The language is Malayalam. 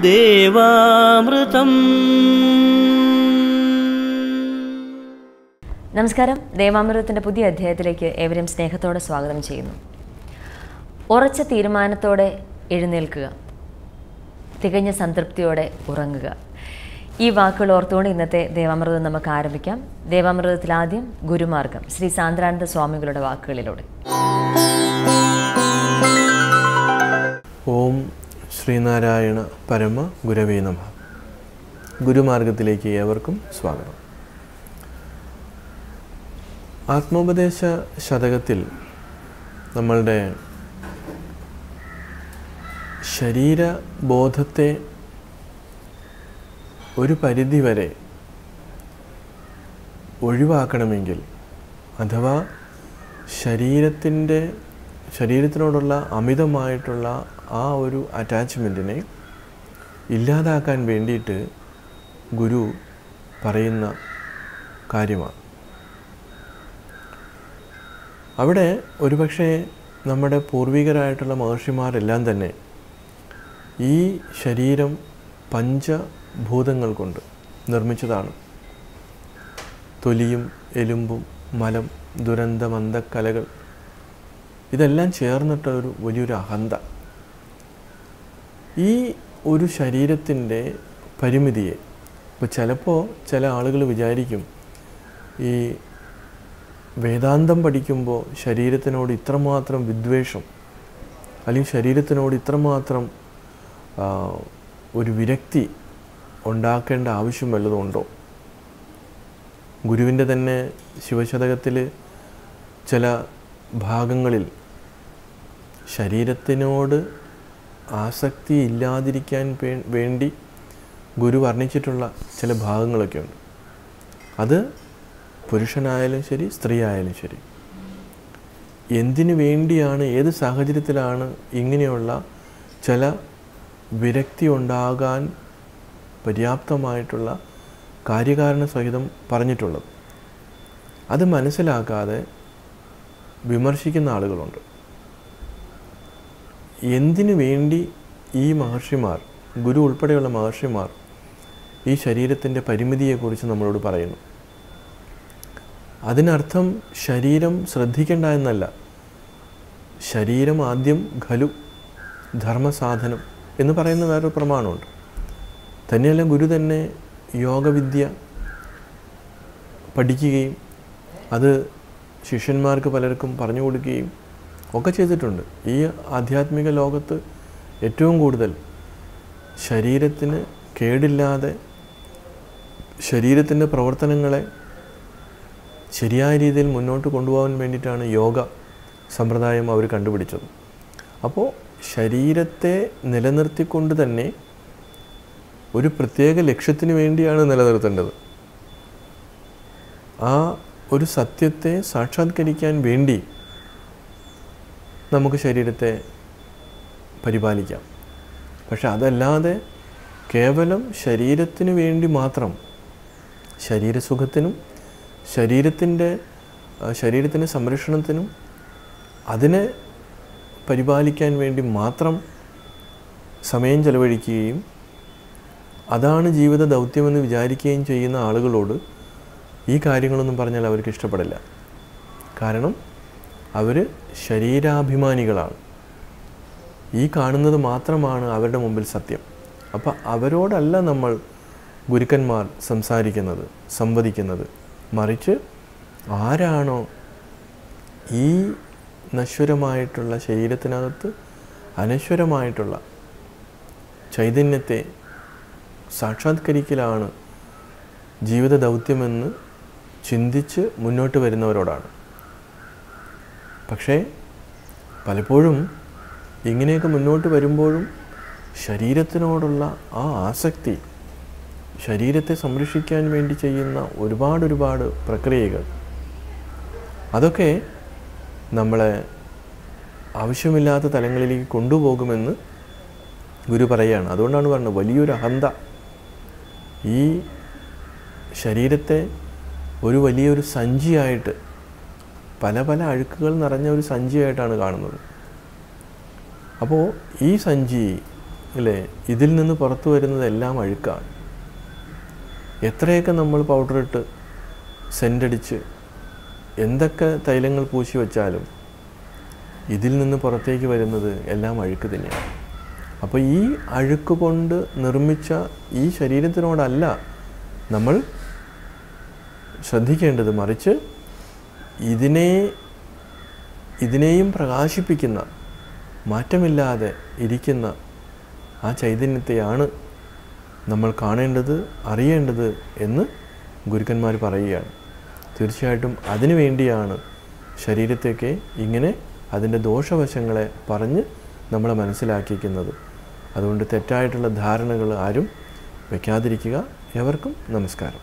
ദേവാമൃതം. നമസ്കാരം. ദേവാമൃതത്തിൻ്റെ പുതിയ അധ്യായത്തിലേക്ക് ഏവരും സ്നേഹത്തോടെ സ്വാഗതം ചെയ്യുന്നു. ഉറച്ച തീരുമാനത്തോടെ എഴുന്നേൽക്കുക, തികഞ്ഞ സംതൃപ്തിയോടെ ഉറങ്ങുക. ഈ വാക്കുകൾ ഓർത്തുകൊണ്ട് ഇന്നത്തെ ദേവാമൃതം നമുക്ക് ആരംഭിക്കാം. ദേവാമൃതത്തിൽ ആദ്യം ഗുരുമാർഗം, ശ്രീ സാന്ദ്രാനന്ദ സ്വാമികളുടെ വാക്കുകളിലൂടെ. ഓം ശ്രീനാരായണ പരമ ഗുരവേ നമഃ. ഗുരുമാർഗത്തിലേക്ക് ഏവർക്കും സ്വാഗതം. ആത്മോപദേശ ശതകത്തിൽ നമ്മളുടെ ശരീരബോധത്തെ ഒരു പരിധിവരെ ഒഴിവാക്കണമെങ്കിൽ, അഥവാ ശരീരത്തിനോടുള്ള അമിതമായിട്ടുള്ള ആ ഒരു അറ്റാച്ച്മെൻറ്റിനെ ഇല്ലാതാക്കാൻ വേണ്ടിയിട്ട് ഗുരു പറയുന്ന കാര്യമാണ്. അവിടെ ഒരുപക്ഷെ നമ്മുടെ പൂർവികരായിട്ടുള്ള മഹർഷിമാരെല്ലാം തന്നെ ഈ ശരീരം പഞ്ചഭൂതങ്ങൾ കൊണ്ട് നിർമ്മിച്ചതാണ്. തൊലിയും എലുമ്പും മലം ദുരന്തമന്തക്കലകൾ ഇതെല്ലാം ചേർന്നിട്ടൊരു വലിയൊരു അഹന്ത. ഈ ഒരു ശരീരത്തിൻ്റെ പരിമിതിയെ ഇപ്പോൾ ചിലപ്പോൾ ചില ആളുകൾ വിചാരിക്കും, ഈ വേദാന്തം പഠിക്കുമ്പോൾ ശരീരത്തിനോട് ഇത്രമാത്രം വിദ്വേഷം അല്ലെങ്കിൽ ശരീരത്തിനോട് ഇത്രമാത്രം ഒരു വിരക്തി ഉണ്ടാക്കേണ്ട ആവശ്യം വല്ലതുണ്ടോ? ഗുരുവിൻ്റെ തന്നെ ശിവശതകത്തിൽ ചില ഭാഗങ്ങളിൽ ശരീരത്തിനോട് ആസക്തി ഇല്ലാതിരിക്കാൻ വേണ്ടി ഗുരു വർണ്ണിച്ചിട്ടുള്ള ചില ഭാഗങ്ങളൊക്കെ ഉണ്ട്. അത് പുരുഷനായാലും ശരി, സ്ത്രീ ആയാലും ശരി, എന്തിനു വേണ്ടിയാണ്, ഏത് സാഹചര്യത്തിലാണ് ഇങ്ങനെയുള്ള ചില വിരക്തി ഉണ്ടാകാൻ പര്യാപ്തമായിട്ടുള്ള കാര്യകാരണ സഹിതം പറഞ്ഞിട്ടുള്ളത്. അത് മനസ്സിലാക്കാതെ വിമർശിക്കുന്ന ആളുകളുണ്ട്. എന്തിനു വേണ്ടി ഈ മഹർഷിമാർ, ഗുരു ഉൾപ്പെടെയുള്ള മഹർഷിമാർ ഈ ശരീരത്തിൻ്റെ പരിമിതിയെക്കുറിച്ച് നമ്മളോട് പറയുന്നു? അതിനർത്ഥം ശരീരം ശ്രദ്ധിക്കേണ്ട എന്നല്ല. ശരീരം ആദ്യം ഖലു ധർമ്മസാധനം എന്ന് പറയുന്ന വേറൊരു പ്രമാണമുണ്ട്. തന്നെയല്ല, ഗുരു തന്നെ യോഗവിദ്യ പഠിക്കുകയും അത് ശിഷ്യന്മാർക്ക് പലർക്കും പറഞ്ഞു കൊടുക്കുകയും ഒക്കെ ചെയ്തിട്ടുണ്ട്. ഈ ആധ്യാത്മിക ലോകത്ത് ഏറ്റവും കൂടുതൽ ശരീരത്തിന് കേടില്ലാതെ ശരീരത്തിൻ്റെ പ്രവർത്തനങ്ങളെ ശരിയായ രീതിയിൽ മുന്നോട്ട് കൊണ്ടുപോകാൻ വേണ്ടിയിട്ടാണ് യോഗ സമ്പ്രദായം അവർ കണ്ടുപിടിച്ചത്. അപ്പോൾ ശരീരത്തെ നിലനിർത്തിക്കൊണ്ട് തന്നെ ഒരു പ്രത്യേക ലക്ഷ്യത്തിന് വേണ്ടിയാണ് നിലനിർത്തേണ്ടത്. ആ ഒരു സത്യത്തെ സാക്ഷാത്കരിക്കാൻ വേണ്ടി നമുക്ക് ശരീരത്തെ പരിപാലിക്കാം. പക്ഷെ അതല്ലാതെ കേവലം ശരീരത്തിന് വേണ്ടി മാത്രം, ശരീരസുഖത്തിനും ശരീരത്തിൻ്റെ സംരക്ഷണത്തിനും അതിനെ പരിപാലിക്കാൻ വേണ്ടി മാത്രം സമയം ചെലവഴിക്കുകയും അതാണ് ജീവിത ദൗത്യമെന്ന് വിചാരിക്കുകയും ചെയ്യുന്ന ആളുകളോട് ഈ കാര്യങ്ങളൊന്നും പറഞ്ഞാൽ അവർക്ക് ഇഷ്ടപ്പെടില്ല. കാരണം അവർ ശരീരാഭിമാനികളാണ്. ഈ കാണുന്നത് മാത്രമാണ് അവരുടെ മുമ്പിൽ സത്യം. അപ്പം അവരോടല്ല നമ്മൾ ഗുരുക്കന്മാർ സംസാരിക്കുന്നത്, സംവദിക്കുന്നത്. മറിച്ച് ആരാണോ ഈ നശ്വരമായിട്ടുള്ള ശരീരത്തിനകത്ത് അനശ്വരമായിട്ടുള്ള ചൈതന്യത്തെ സാക്ഷാത്കരിക്കലാണ് ജീവിത ദൗത്യമെന്ന് ചിന്തിച്ച് മുന്നോട്ട് വരുന്നവരോടാണ്. പക്ഷേ പലപ്പോഴും ഇങ്ങനെയൊക്കെ മുന്നോട്ട് വരുമ്പോഴും ശരീരത്തിനോടുള്ള ആ ആസക്തി, ശരീരത്തെ സംരക്ഷിക്കാൻ വേണ്ടി ചെയ്യുന്ന ഒരുപാട് പ്രക്രിയകൾ, അതൊക്കെ നമ്മളെ ആവശ്യമില്ലാത്ത തലങ്ങളിലേക്ക് കൊണ്ടുപോകുമെന്ന് ഗുരു പറയുകയാണ്. അതുകൊണ്ടാണ് പറഞ്ഞത് വലിയൊരു അഹന്ത. ഈ ശരീരത്തെ ഒരു വലിയൊരു സഞ്ചിയായിട്ട്, പല അഴുക്കുകൾ നിറഞ്ഞ ഒരു സഞ്ചിയായിട്ടാണ് കാണുന്നത്. അപ്പോൾ ഈ സഞ്ചി ഇല്ലേ, ഇതിൽ നിന്ന് പുറത്തു വരുന്നത് എല്ലാം അഴുക്കാണ്. എത്രയൊക്കെ നമ്മൾ പൗഡറിട്ട് സെൻ്റടിച്ച് എന്തൊക്കെ തൈലങ്ങൾ പൂശി വച്ചാലും ഇതിൽ നിന്ന് പുറത്തേക്ക് വരുന്നത് എല്ലാം അഴുക്ക് തന്നെയാണ്. അപ്പോൾ ഈ അഴുക്ക് കൊണ്ട് നിർമ്മിച്ച ഈ ശരീരത്തിനോടല്ല നമ്മൾ ശ്രദ്ധിക്കേണ്ടത്, മറിച്ച് ഇതിനെയും പ്രകാശിപ്പിക്കുന്ന, മാറ്റമില്ലാതെ ഇരിക്കുന്ന ആ ചൈതന്യത്തെയാണ് നമ്മൾ കാണേണ്ടത്, അറിയേണ്ടത് എന്ന് ഗുരുക്കന്മാർ പറയുകയാണ്. തീർച്ചയായിട്ടും അതിനു വേണ്ടിയാണ് ശരീരത്തേക്ക് ഇങ്ങനെ അതിൻ്റെ ദോഷവശങ്ങളെ പറഞ്ഞ് നമ്മളെ മനസ്സിലാക്കിക്കുന്നത്. അതുകൊണ്ട് തെറ്റായിട്ടുള്ള ധാരണകൾ ആരും വയ്ക്കാതിരിക്കുക. എവർക്കും നമസ്കാരം.